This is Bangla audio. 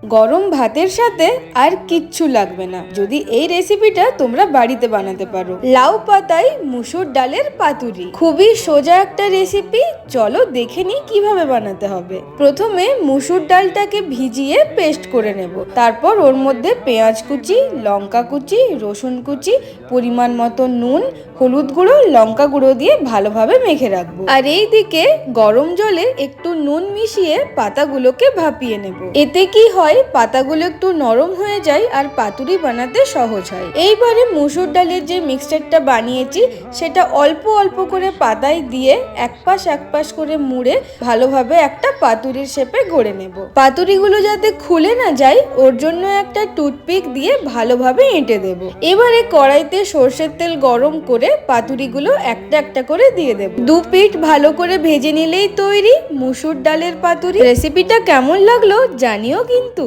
গরম ভাতের সাথে আর কিচ্ছু লাগবে না যদি এই রেসিপিটা তোমরা বাড়িতে বানাতে পারো। লাউ পাতায় মুসুর ডালের পাতুরি, খুবই সোজা একটা রেসিপি। চলো দেখে নিই কিভাবে বানাতে হবে। প্রথমে মুসুর ডালটাকে ভিজিয়ে পেস্ট করে নেব। তারপর ওর মধ্যে পেঁয়াজ কুচি, লঙ্কা কুচি, রসুন কুচি, পরিমাণ মতো নুন, হলুদ গুঁড়ো, লঙ্কা গুঁড়ো দিয়ে ভালোভাবে মেখে রাখবো। আর এই দিকে গরম জলে একটু নুন মিশিয়ে পাতাগুলোকে ভাপিয়ে নেব। এতে কি হয়, পাতাগুলো একটু নরম হয়ে যায় আর পাতুরি বানাতে সহজ হয়। এইবারে মুসুর ডালের যে মিক্সচারটা বানিয়েছি সেটা অল্প অল্প করে পাতায় দিয়ে এক পাশ করে মুড়ে ভালোভাবে একটা পাতুরির শেপে গড়ে নেব। পাতুরিগুলো যাতে খুলে না যায় ওর জন্য একটা টুথপিক দিয়ে ভালোভাবে এঁটে দেব। এবারে কড়াইতে সর্ষের তেল গরম করে পাতুরিগুলো একটা একটা করে দিয়ে দেব। দু পিঠ ভালো করে ভেজে নিলেই তৈরি মুসুর ডালের পাতুরি। রেসিপিটা কেমন লাগলো জানিও কিন্তু।